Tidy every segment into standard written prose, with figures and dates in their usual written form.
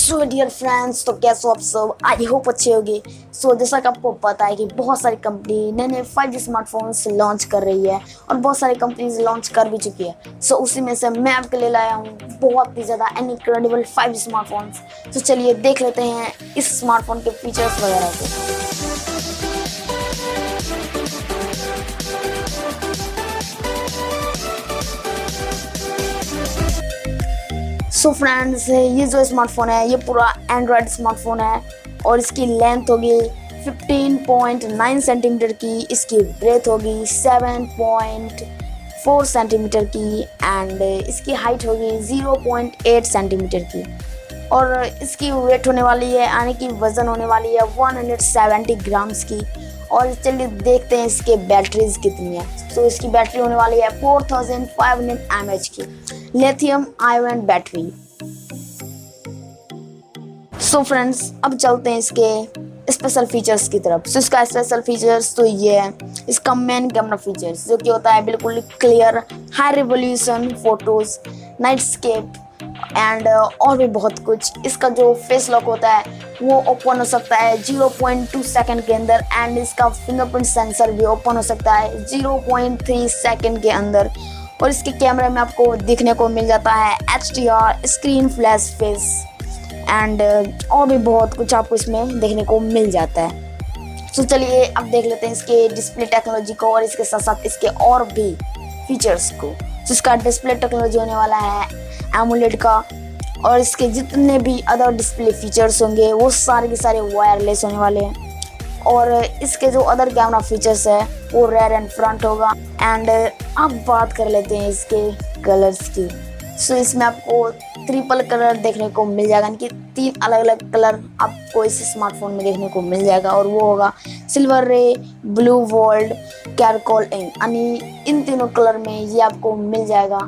So dear friends, तो कैसे हो आप सब? आई होप अच्छे होंगे। जैसा कि आपको पता है कि बहुत सारी कंपनी नए नए 5G स्मार्टफोन्स लॉन्च कर रही है और बहुत सारी कंपनीज लॉन्च कर भी चुकी है। उसी में से मैं आपके लिए लाया हूँ बहुत ही ज़्यादा इनक्रेडिबल 5G स्मार्टफोन्स। चलिए देख लेते हैं इस स्मार्टफोन के फीचर्स वगैरह को। फ्रेंड्स, ये जो स्मार्टफोन है ये पूरा एंड्रॉयड स्मार्टफोन है और इसकी लेंथ होगी 15.9 सेंटीमीटर की, इसकी ब्रेथ होगी 7.4 सेंटीमीटर की एंड इसकी हाइट होगी 0.8 सेंटीमीटर की और इसकी वेट होने वाली है यानी कि वज़न होने वाली है 170 ग्राम्स की। और चलिए देखते हैं इसके बैटरीज कितनी है। इसकी बैटरी होने वाली है 4500 mAh की लिथियम आयन बैटरी। फ्रेंड्स, अब चलते हैं इसके स्पेशल फीचर्स की तरफ। इसका स्पेशल फीचर्स तो ये है इसका मेन कैमरा फीचर्स, जो कि होता है बिल्कुल clear high resolution photos, nightscape and और भी बहुत कुछ। इसका जो फेस लॉक होता है वो ओपन हो सकता है 0.2 सेकंड के अंदर एंड इसका फिंगरप्रिंट सेंसर भी ओपन हो सकता है 0.3 सेकंड के अंदर। और इसके कैमरे में आपको दिखने को मिल जाता है HDR screen flash face and और भी बहुत कुछ आपको इसमें देखने को मिल जाता है। चलिए अब देख लेते हैं इसके डिस्प्ले टेक्नोलॉजी को और इसके साथ साथ इसके और भी फीचर्स को। इसका डिस्प्ले टेक्नोलॉजी होने वाला है एमोलेड का और इसके जितने भी अदर डिस्प्ले फीचर्स होंगे वो सारे के सारे वायरलेस होने वाले हैं। और इसके जो अदर कैमरा फीचर्स है वो रेयर एंड फ्रंट होगा। एंड अब बात कर लेते हैं इसके कलर्स की। इसमें आपको ट्रिपल कलर देखने को मिल जाएगा, यानी कि 3 अलग अलग कलर आपको इस स्मार्टफोन में देखने को मिल जाएगा और वो होगा सिल्वर रे, ब्लू वोल्ड, कैरकोल इंक, यानी इन तीनों कलर में ये आपको मिल जाएगा।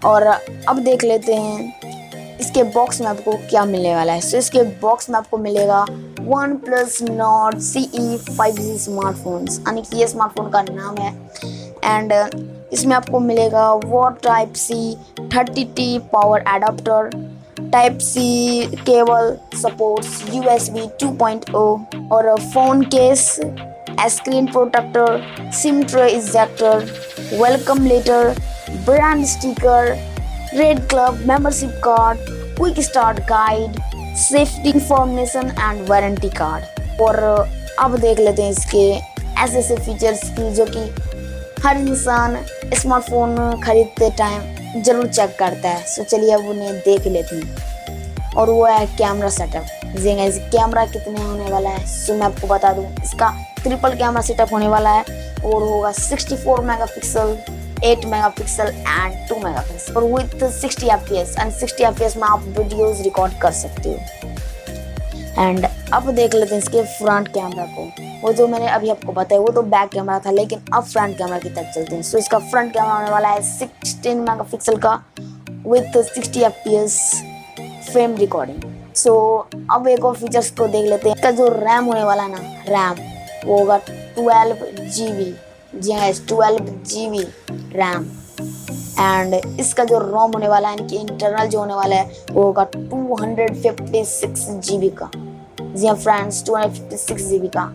और अब देख लेते हैं इसके बॉक्स में आपको क्या मिलने वाला है। इसके बॉक्स में आपको मिलेगा OnePlus Nord CE 5G smartphones, यानी कि ये स्मार्टफोन का नाम है। एंड इसमें आपको मिलेगा वो type C 30T power adapter, type C cable supports USB 2.0 और phone case, screen protector, sim tray ejector, welcome letter, brand sticker, red club membership card, quick start guide, safety information and warranty card. और अब देख लेते हैं इसके ऐसे features की जो कि हर इंसान स्मार्टफोन खरीदते टाइम जरूर चेक करता है। चलिए अब उन्हें देख लेते हैं और वो है कैमरा सेटअप। कैमरा कितने होने वाला है मैं आपको बता दूं। इसका ट्रिपल कैमरा सेटअप होने वाला है और होगा 64 मेगापिक्सल, 8 मेगापिक्सल एंड 2 मेगापिक्सल और विथ 60 FPS एंड 60 FPS में आप वीडियोस रिकॉर्ड कर सकते हो। एंड अब देख लेते हैं इसके फ्रंट कैमरा को। वो जो मैंने अभी आपको बताया वो तो बैक कैमरा था, लेकिन अब फ्रंट कैमरा की तरफ चलते हैं। इसका फ्रंट कैमरा होने वाला है 16 मेगापिक्सल का विथ 60 FPS फ्रेम रिकॉर्डिंग। अब एक और फीचर्स को देख लेते हैं। इसका जो रैम होने वाला है ना, रैम वो होगा 12 GB। जी हाँ, 12 GB रैम। एंड इसका जो रोम होने वाला है यानी कि इंटरनल जो होने वाला है वो होगा 256 GB का। जी हाँ फ्रेंड्स, 256 GB का।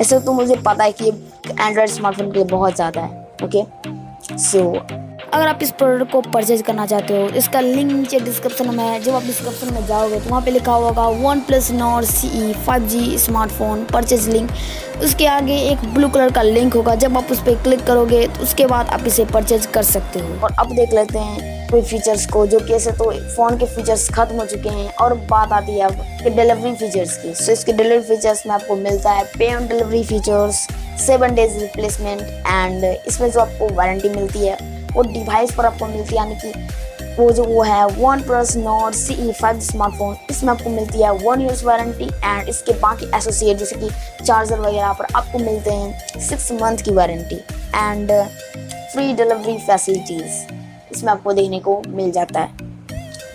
ऐसे तो मुझे पता है कि ये एंड्रॉयड स्मार्टफोन के लिए बहुत ज़्यादा है। ओके, अगर आप इस प्रोडक्ट को परचेज करना चाहते हो इसका लिंक नीचे डिस्क्रिप्शन में है। जब आप डिस्क्रिप्शन में जाओगे तो वहाँ पे लिखा होगा OnePlus Nord CE 5G smartphone purchase link. उसके आगे एक ब्लू कलर का लिंक होगा, जब आप उस पर क्लिक करोगे तो उसके बाद आप इसे परचेज कर सकते हो। और अब देख लेते हैं कोई फीचर्स को, जो कि ऐसे तो फ़ोन के फीचर्स खत्म हो चुके हैं और बात आती है अब डिलीवरी फीचर्स की। इसके डिलीवरी फीचर्स में आपको मिलता है पे on delivery features, 7 days replacement and इसमें जो आपको वारंटी मिलती है वो डिवाइस पर आपको मिलती है, यानी कि वो है OnePlus Nord CE 5G smartphone. इसमें आपको मिलती है 1 ईयर वारंटी एंड इसके बाकी एसोसिएट जैसे कि चार्जर वगैरह पर आपको मिलते हैं 6 मंथ की warranty and free delivery facilities इसमें आपको देखने को मिल जाता है।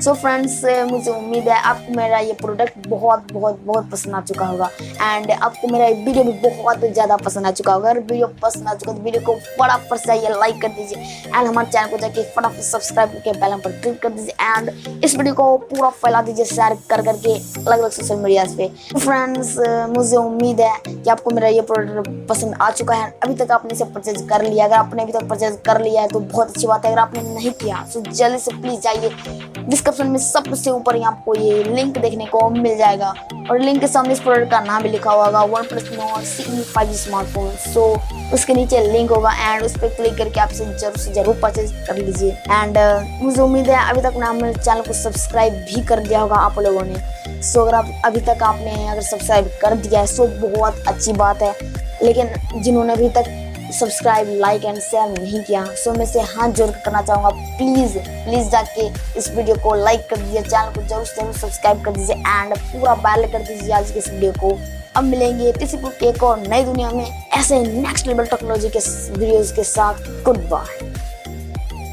सो फ्रेंड्स, मुझे उम्मीद है आपको मेरा ये प्रोडक्ट बहुत बहुत बहुत पसंद आ चुका होगा एंड आपको मेरा वीडियो भी बहुत ज़्यादा पसंद आ चुका होगा। अगर वीडियो पसंद आ चुका तो वीडियो को फटाफट से आइए लाइक कर दीजिए एंड हमारे चैनल को जाके फटाफट सब्सक्राइब करके बेल आइकन पर क्लिक कर दीजिए एंड इस वीडियो को पूरा फैला दीजिए शेयर कर करके अलग अलग सोशल मीडियाज पे। फ्रेंड्स, मुझे उम्मीद है कि आपको मेरा ये प्रोडक्ट पसंद आ चुका है। अभी तक आपने इसे परचेज कर लिया, अगर आपने अभी तक परचेज कर लिया है तो बहुत अच्छी बात है। अगर आपने नहीं किया तो जल्दी से प्लीज जाइए, डिस्क्रिप्शन में सबसे ऊपर यहाँ आपको ये लिंक देखने को मिल जाएगा और लिंक के सामने इस प्रोडक्ट का नाम भी लिखा होगा OnePlus Nord CE 5G smartphone. So उसके नीचे लिंक होगा एंड उस पर क्लिक करके आप इसे जरूर से जरूर परचेज कर लीजिए एंड मुझे उम्मीद है अभी तक मेरे चैनल को सब्सक्राइब भी कर दिया होगा आप लोगों ने। सो अगर आप अभी तक आपने अगर सब्सक्राइब कर दिया है सो बहुत अच्छी बात है, लेकिन जिन्होंने अभी तक सब्सक्राइब लाइक एंड शेयर नहीं किया सो मैं से हाथ जोड़ कर करना चाहूँगा, प्लीज़ प्लीज़ जाके इस वीडियो को लाइक कर दीजिए, चैनल को जरूर से जरूर सब्सक्राइब कर दीजिए एंड पूरा बेल कर दीजिए आज के इस वीडियो को। अब मिलेंगे किसी को एक और नई दुनिया में ऐसे नेक्स्ट लेवल टेक्नोलॉजी के वीडियोज़ के साथ। Good bye.